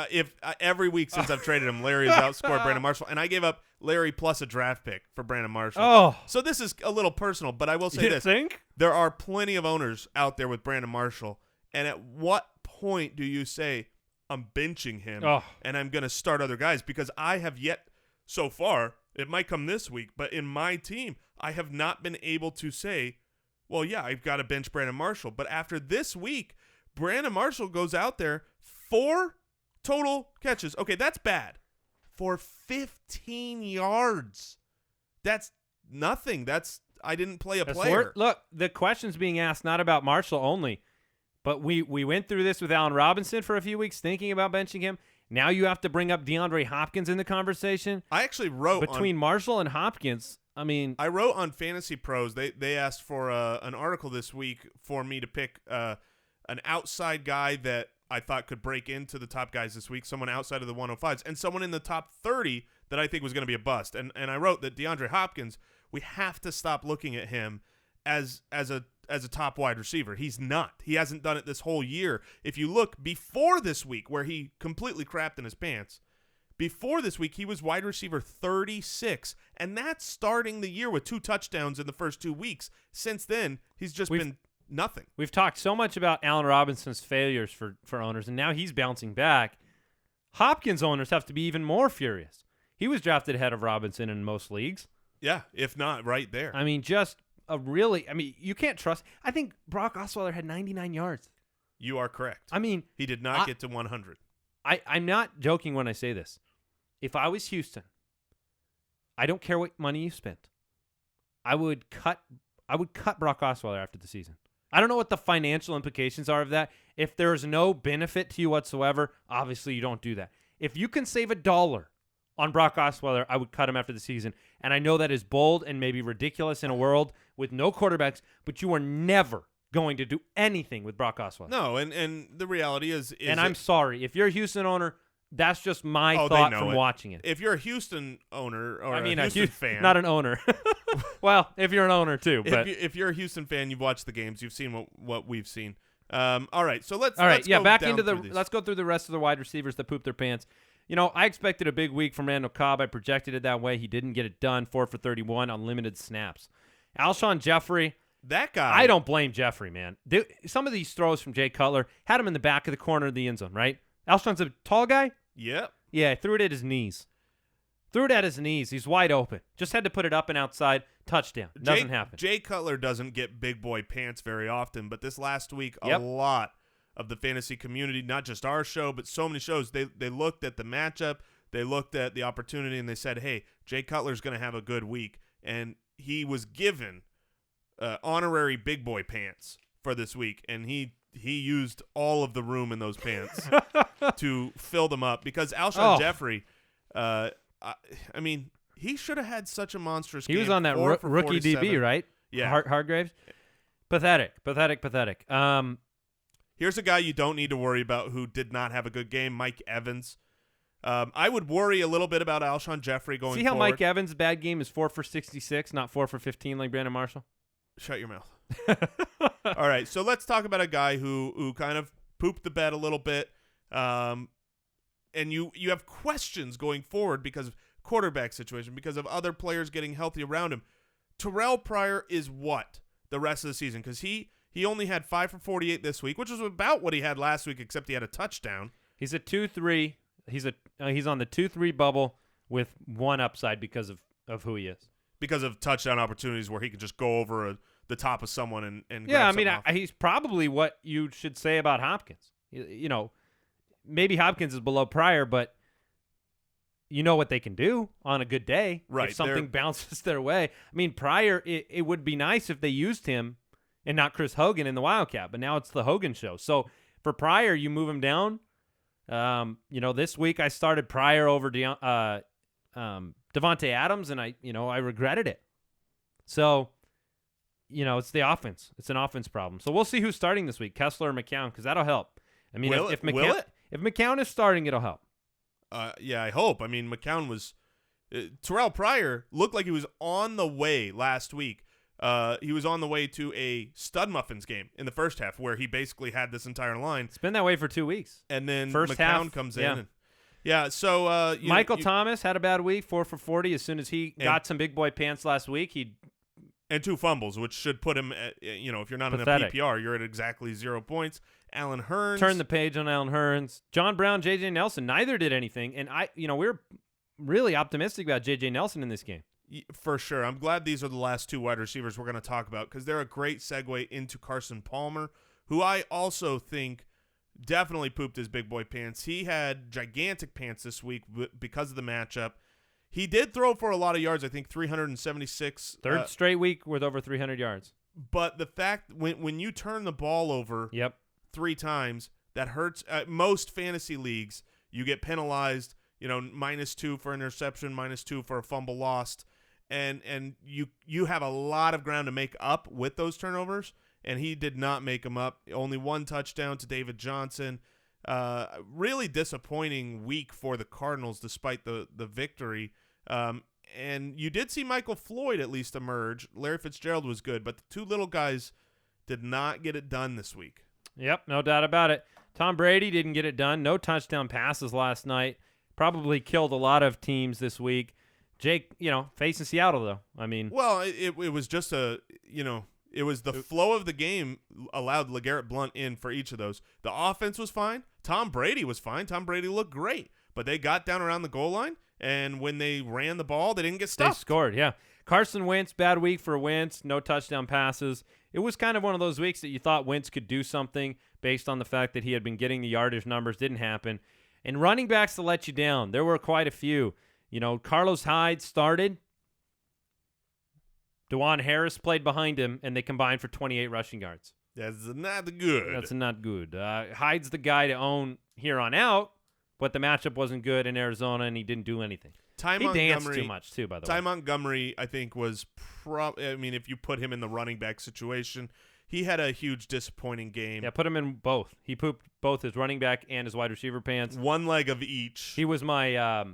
Every week since I've traded him, Larry has outscored Brandon Marshall, and I gave up Larry plus a draft pick for Brandon Marshall. Oh. So this is a little personal, but I will say this. Think? There are plenty of owners out there with Brandon Marshall, and at what point do you say, I'm benching him and I'm going to start other guys? Because I have yet, so far, it might come this week, but in my team, I have not been able to say, well, yeah, I've got to bench Brandon Marshall. But after this week, Brandon Marshall goes out there, 4 total catches. Okay, that's bad. For 15 yards. That's nothing. I didn't play a player. Look, the question's being asked not about Marshall only, but we went through this with Allen Robinson for a few weeks thinking about benching him. Now you have to bring up DeAndre Hopkins in the conversation. I actually wrote between Marshall and Hopkins. I mean, I wrote on Fantasy Pros. They asked for an article this week for me to pick an outside guy that I thought could break into the top guys this week, someone outside of the 105s, and someone in the top 30 that I think was going to be a bust. And I wrote that DeAndre Hopkins, we have to stop looking at him as a top wide receiver. He's not. He hasn't done it this whole year. If you look before this week where he completely crapped in his pants, before this week he was wide receiver 36, and that's starting the year with 2 touchdowns in the first 2 weeks. Since then, he's just been nothing. We've talked so much about Allen Robinson's failures for owners, and now he's bouncing back. Hopkins owners have to be even more furious. He was drafted ahead of Robinson in most leagues. Yeah, if not right there. I mean, you can't trust. I think Brock Osweiler had 99 yards. You are correct. I mean, he did not get to 100. I'm not joking when I say this. If I was Houston, I don't care what money you spent. I would cut Brock Osweiler after the season. I don't know what the financial implications are of that. If there's no benefit to you whatsoever, obviously you don't do that. If you can save $1 on Brock Osweiler, I would cut him after the season. And I know that is bold and maybe ridiculous in a world with no quarterbacks, but you are never going to do anything with Brock Osweiler. No, and the reality is and I'm sorry. If you're a Houston owner, that's just my thought from watching it. If you're a Houston owner or a Houston fan. Not an owner. Well, if you're an owner too. But if you're a Houston fan, you've watched the games. You've seen what we've seen. All right, so let's go through the rest of the wide receivers that poop their pants. You know, I expected a big week from Randall Cobb. I projected it that way. He didn't get it done. 4 for 31 on limited snaps. Alshon Jeffery. That guy. I don't blame Jeffrey, man. Some of these throws from Jay Cutler had him in the back of the corner of the end zone, right? Alshon's a tall guy? Yep. Yeah, threw it at his knees. He's wide open. Just had to put it up and outside. Touchdown. Doesn't happen. Jay Cutler doesn't get big boy pants very often, but this last week, a lot of the fantasy community, not just our show, but so many shows, they looked at the matchup. They looked at the opportunity and they said, hey, Jay Cutler's going to have a good week. And he was given honorary big boy pants for this week, and he used all of the room in those pants to fill them up because Alshon Jeffery, I mean, he should have had such a monstrous game. He was on that rookie DB, right? Yeah. Hargraves. Pathetic. Here's a guy you don't need to worry about who did not have a good game, Mike Evans. I would worry a little bit about Alshon Jeffery going forward. See how Mike Evans' bad game is 4 for 66, not 4 for 15 like Brandon Marshall? Shut your mouth. All right, so let's talk about a guy who kind of pooped the bed a little bit. And you have questions going forward because of quarterback situation, because of other players getting healthy around him. Terrelle Pryor is what the rest of the season? Because he only had 5 for 48 this week, which was about what he had last week, except he had a touchdown. He's a 2-3. He's on the 2-3 bubble with one upside because of who he is. Because of touchdown opportunities where he could just go over the top of someone and yeah, I mean, off. he's probably what you should say about Hopkins. You know, maybe Hopkins is below Pryor, but you know what they can do on a good day right, if something bounces their way. I mean, Pryor, it would be nice if they used him and not Chris Hogan in the Wildcat, but now it's the Hogan show. So for Pryor, you move him down. You know, this week I started Pryor over Devontae Adams, and I regretted it. So, you know, it's the offense. It's an offense problem. So we'll see who's starting this week, Kessler or McCown, because that'll help. I mean, if McCown is starting, it'll help. Yeah, I hope. I mean, McCown was Terrelle Pryor looked like he was on the way last week. He was on the way to a stud Muffins game in the first half where he basically had this entire line. It's been that way for 2 weeks. And then first McCown half, comes yeah. in. So Michael Thomas had a bad week, 4 for 40. As soon as he got some big boy pants last week, and 2 fumbles, which should put him at, if you're not pathetic. in a PPR, you're at exactly 0 points. Alan Hearns. Turn the page on Alan Hearns. John Brown, J.J. Nelson, neither did anything. And we're really optimistic about J.J. Nelson in this game. For sure. I'm glad these are the last 2 wide receivers we're going to talk about because they're a great segue into Carson Palmer, who I also think definitely pooped his big boy pants. He had gigantic pants this week because of the matchup. He did throw for a lot of yards, I think 376. Third straight week with over 300 yards. But the fact when you turn the ball over 3 times, that hurts. Most fantasy leagues, you get penalized, -2 for interception, -2 for a fumble lost. And you have a lot of ground to make up with those turnovers, and he did not make them up. Only 1 touchdown to David Johnson. Really disappointing week for the Cardinals despite the victory. And you did see Michael Floyd at least emerge. Larry Fitzgerald was good, but the 2 little guys did not get it done this week. Yep, no doubt about it. Tom Brady didn't get it done. No touchdown passes last night. Probably killed a lot of teams this week. Jake, facing Seattle, though. I mean. Well, it was just it was the flow of the game allowed LeGarrette Blount in for each of those. The offense was fine. Tom Brady was fine. Tom Brady looked great. But they got down around the goal line, and when they ran the ball, they didn't get stuffed. They scored, yeah. Carson Wentz, bad week for Wentz. No touchdown passes. It was kind of one of those weeks that you thought Wentz could do something based on the fact that he had been getting the yardage numbers. Didn't happen. And running backs to let you down. There were quite a few. Carlos Hyde started. DuJuan Harris played behind him, and they combined for 28 rushing yards. That's not good. That's not good. Hyde's the guy to own here on out, but the matchup wasn't good in Arizona, and he didn't do anything. He danced too much, too, by the way. Ty Montgomery, I think, was if you put him in the running back situation, he had a huge disappointing game. Yeah, put him in both. He pooped both his running back and his wide receiver pants. 1 leg of each. He was my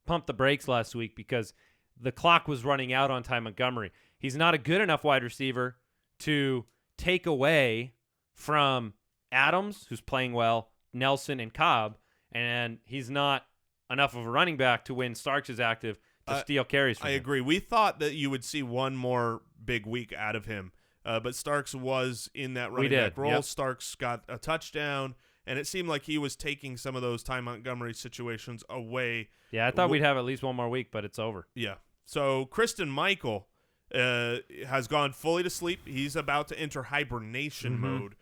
pump the brakes last week because the clock was running out on Ty Montgomery. He's not a good enough wide receiver to take away from Adams, who's playing well, Nelson, and Cobb, and he's not enough of a running back to when Starks is active to steal carries from him. I agree. We thought that you would see one more big week out of him, but Starks was in that running back role. Yep. Starks got a touchdown, and it seemed like he was taking some of those Ty Montgomery situations away. Yeah, I thought we'd have at least one more week, but it's over. Yeah. So Kristen Michael has gone fully to sleep. He's about to enter hibernation mode.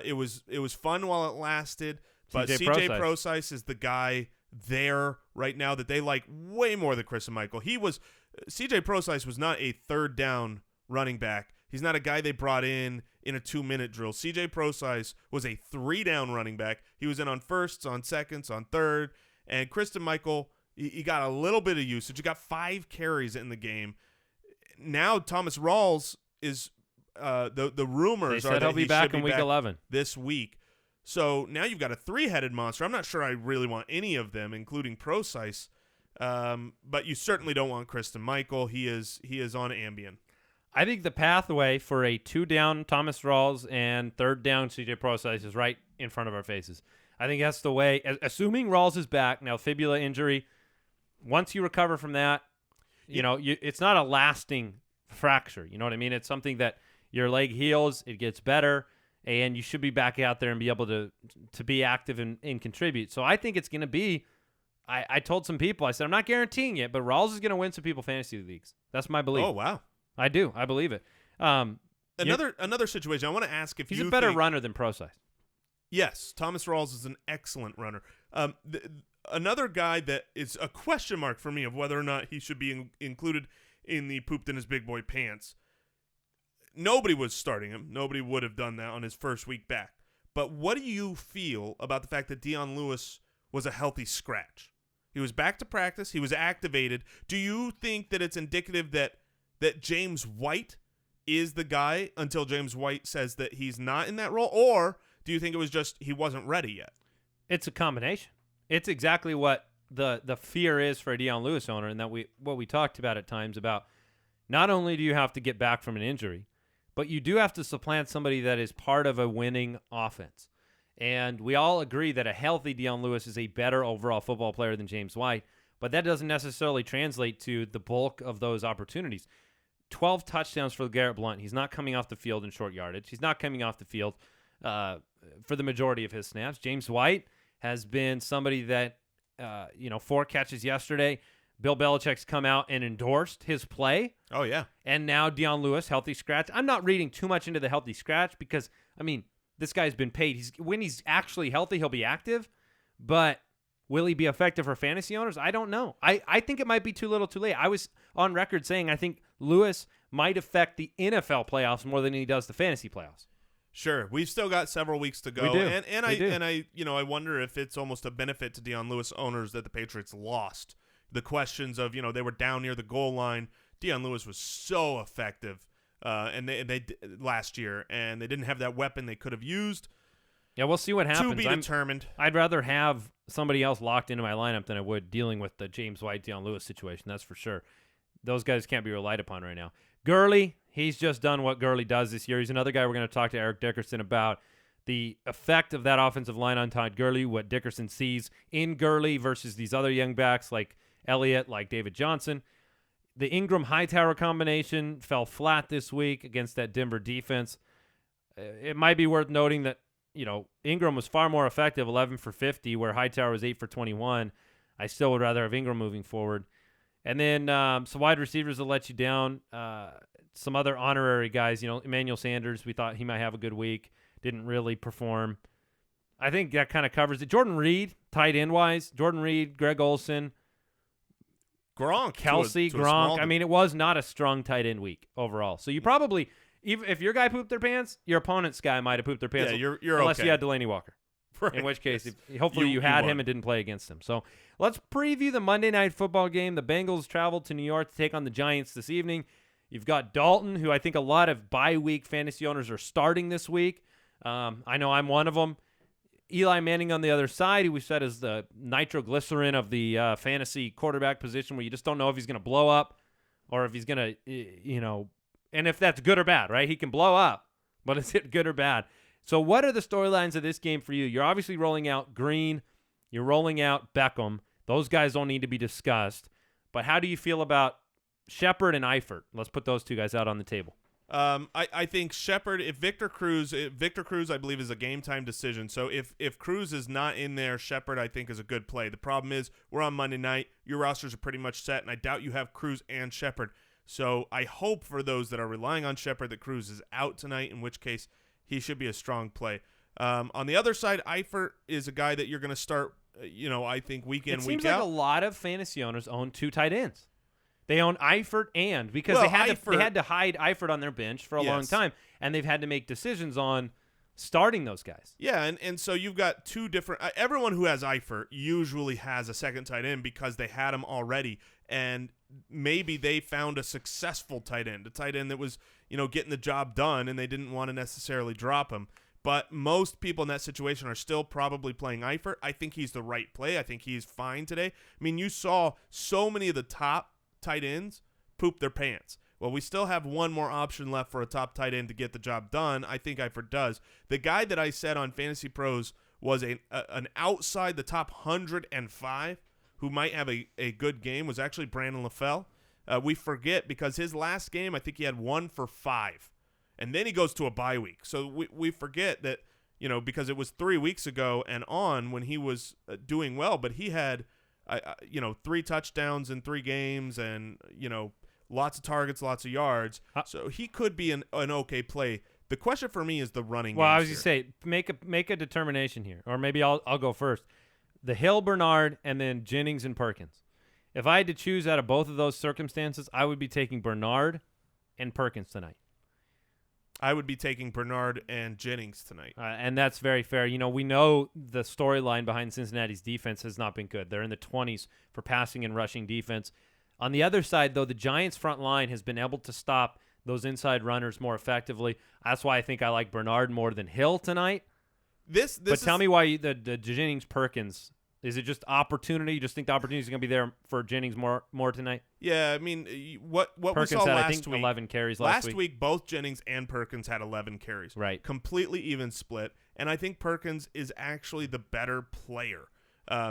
It was fun while it lasted, but CJ Prosise is the guy there right now that they like way more than Christian Michael. CJ Prosise was not a third down running back. He's not a guy they brought in a 2-minute drill. CJ Prosise was a 3-down running back. He was in on firsts, on seconds, on third. And Christian Michael, he got a little bit of usage. He got 5 carries in the game. Now Thomas Rawls is the rumors are that he'll be back in week 11 this week. So now you've got a 3-headed monster. I'm not sure I really want any of them, including Prosise. But you certainly don't want Christian Michael. He is on Ambien. I think the pathway for a 2-down Thomas Rawls and 3rd-down C.J. Prosise is right in front of our faces. I think that's the way. Assuming Rawls is back, now fibula injury, once you recover from that, it's not a lasting fracture. You know what I mean? It's something that your leg heals, it gets better, and you should be back out there and be able to be active and contribute. So I think it's going to be, I told some people, I said, I'm not guaranteeing it, but Rawls is going to win some people fantasy leagues. That's my belief. Oh, wow. I do. I believe it. Another situation. I want to ask if he's a better runner than Prosise. Yes, Thomas Rawls is an excellent runner. Another guy that is a question mark for me of whether or not he should be included in the pooped in his big boy pants. Nobody was starting him. Nobody would have done that on his first week back. But what do you feel about the fact that Dion Lewis was a healthy scratch? He was back to practice. He was activated. Do you think that it's indicative that James White is the guy until James White says that he's not in that role? Or do you think it was just he wasn't ready yet? It's a combination. It's exactly what the fear is for a Dion Lewis owner, and what we talked about at times about not only do you have to get back from an injury, but you do have to supplant somebody that is part of a winning offense. And we all agree that a healthy Dion Lewis is a better overall football player than James White, but that doesn't necessarily translate to the bulk of those opportunities. 12 touchdowns for LeGarrette Blount. He's not coming off the field in short yardage. He's not coming off the field for the majority of his snaps. James White has been somebody that, 4 catches yesterday. Bill Belichick's come out and endorsed his play. Oh, yeah. And now Dion Lewis, healthy scratch. I'm not reading too much into the healthy scratch because, this guy's been paid. When he's actually healthy, he'll be active. But will he be effective for fantasy owners? I don't know. I think it might be too little too late. I was on record saying I think Lewis might affect the NFL playoffs more than he does the fantasy playoffs. Sure. We've still got several weeks to go. We do. And I wonder if it's almost a benefit to Dion Lewis owners that the Patriots lost. The questions of, they were down near the goal line. Dion Lewis was so effective and they last year, and they didn't have that weapon they could have used. Yeah, we'll see what happens. To be determined. I'd rather have somebody else locked into my lineup than I would dealing with the James White, Dion Lewis situation. That's for sure. Those guys can't be relied upon right now. Gurley, he's just done what Gurley does this year. He's another guy we're going to talk to Eric Dickerson about. The effect of that offensive line on Todd Gurley, what Dickerson sees in Gurley versus these other young backs like Elliott, like David Johnson. The Ingram-Hightower combination fell flat this week against that Denver defense. It might be worth noting that, Ingram was far more effective, 11 for 50, where Hightower was 8 for 21. I still would rather have Ingram moving forward. And then some wide receivers that let you down. Some other honorary guys, Emmanuel Sanders, we thought he might have a good week. Didn't really perform. I think that kind of covers it. Jordan Reed, tight end-wise. Jordan Reed, Greg Olsen. Gronk. Kelsey, Gronk. It was not a strong tight end week overall. So you probably, even if your guy pooped their pants, your opponent's guy might have pooped their pants. Yeah, you're unless okay. you had Delaney Walker. Right. In which case, hopefully you had him and didn't play against him. So let's preview the Monday Night Football game. The Bengals traveled to New York to take on the Giants this evening. You've got Dalton, who I think a lot of bye-week fantasy owners are starting this week. I know I'm one of them. Eli Manning on the other side, who we said is the nitroglycerin of the fantasy quarterback position, where you just don't know if he's going to blow up or if he's going to, and if that's good or bad, right? He can blow up, but is it good or bad? So what are the storylines of this game for you? You're obviously rolling out Green. You're rolling out Beckham. Those guys don't need to be discussed. But how do you feel about Shepard and Eifert? Let's put those two guys out on the table. I think Shepard, if Victor Cruz, I believe, is a game time decision. So if Cruz is not in there, Shepard, I think, is a good play. The problem is we're on Monday night. Your rosters are pretty much set, and I doubt you have Cruz and Shepard. So I hope for those that are relying on Shepard that Cruz is out tonight, in which case he should be a strong play. On the other side, Eifert is a guy that you're going to start I think week in, it week seems like out. a lot of fantasy owners own 2 tight ends. They own Eifert because they had to hide Eifert on their bench for a long time, and they've had to make decisions on starting those guys. Yeah, and so you've got 2 different everyone who has Eifert usually has a second tight end because they had him already, and maybe they found a successful tight end, a tight end that was, getting the job done, and they didn't want to necessarily drop him. But most people in that situation are still probably playing Eifert. I think he's the right play. I think he's fine today. I mean, you saw so many of the top tight ends poop their pants. Well, we still have one more option left for a top tight end to get the job done. I think Eifert does. The guy that I said on Fantasy Pros was an outside the top 105 who might have a good game was actually Brandon LaFell. We forget because his last game, I think he had 1 for 5. And then he goes to a bye week. So we forget that, because it was 3 weeks ago and on when he was doing well, but he had, 3 touchdowns in 3 games and, lots of targets, lots of yards. So he could be an okay play. The question for me is the running game. Well, I was going to say, make a determination here, or maybe I'll go first. The Hill, Bernard, and then Jennings and Perkins. If I had to choose out of both of those circumstances, I would be taking Bernard and Perkins tonight. I would be taking Bernard and Jennings tonight. And that's very fair. We know the storyline behind Cincinnati's defense has not been good. They're in the 20s for passing and rushing defense. On the other side, though, the Giants' front line has been able to stop those inside runners more effectively. That's why I think I like Bernard more than Hill tonight. But tell me why the Jennings Perkins. Is it just opportunity? You just think the opportunity is going to be there for Jennings more tonight? Yeah, I mean, what Perkins we saw had, last I think, week, 11 carries last week, both Jennings and Perkins had 11 carries. Right. Completely even split. And I think Perkins is actually the better player.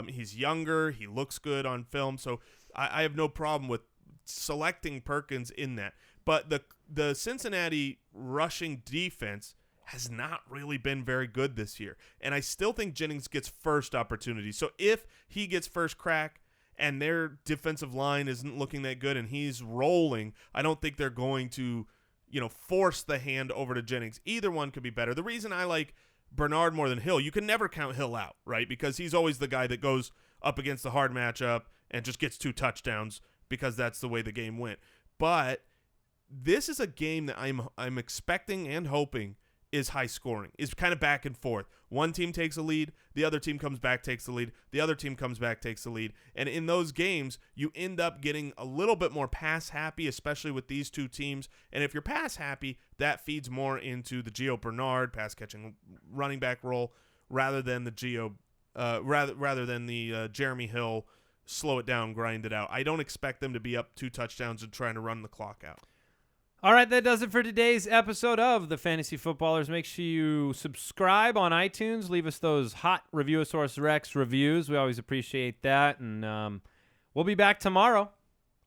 He's younger. He looks good on film. So I have no problem with selecting Perkins in that. But the Cincinnati rushing defense has not really been very good this year. And I still think Jennings gets first opportunity. So if he gets first crack and their defensive line isn't looking that good and he's rolling, I don't think they're going to, force the hand over to Jennings. Either one could be better. The reason I like Bernard more than Hill, you can never count Hill out, right? Because he's always the guy that goes up against the hard matchup and just gets 2 touchdowns because that's the way the game went. But this is a game that I'm expecting and hoping is high scoring, is kind of back and forth. One team takes a lead, the other team comes back, takes the lead, the other team comes back, takes the lead. And in those games, you end up getting a little bit more pass happy, especially with these 2 teams. And if you're pass happy, that feeds more into the Gio Bernard pass catching running back role rather than the Jeremy Hill slow it down, grind it out. I don't expect them to be up 2 touchdowns and trying to run the clock out. All right, that does it for today's episode of the Fantasy Footballers. Make sure you subscribe on iTunes. Leave us those hot Review-a-saurus Rex reviews. We always appreciate that. And we'll be back tomorrow.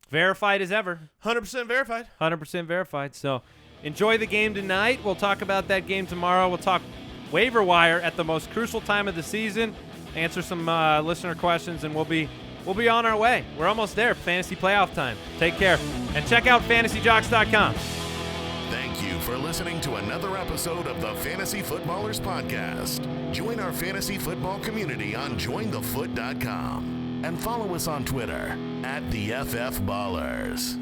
Verified as ever. 100% verified. 100% verified. So enjoy the game tonight. We'll talk about that game tomorrow. We'll talk waiver wire at the most crucial time of the season. Answer some listener questions, and we'll be on our way. We're almost there. Fantasy playoff time. Take care. And check out fantasyjocks.com. Thank you for listening to another episode of the Fantasy Footballers Podcast. Join our fantasy football community on jointhefoot.com and follow us on Twitter @TheFFBallers.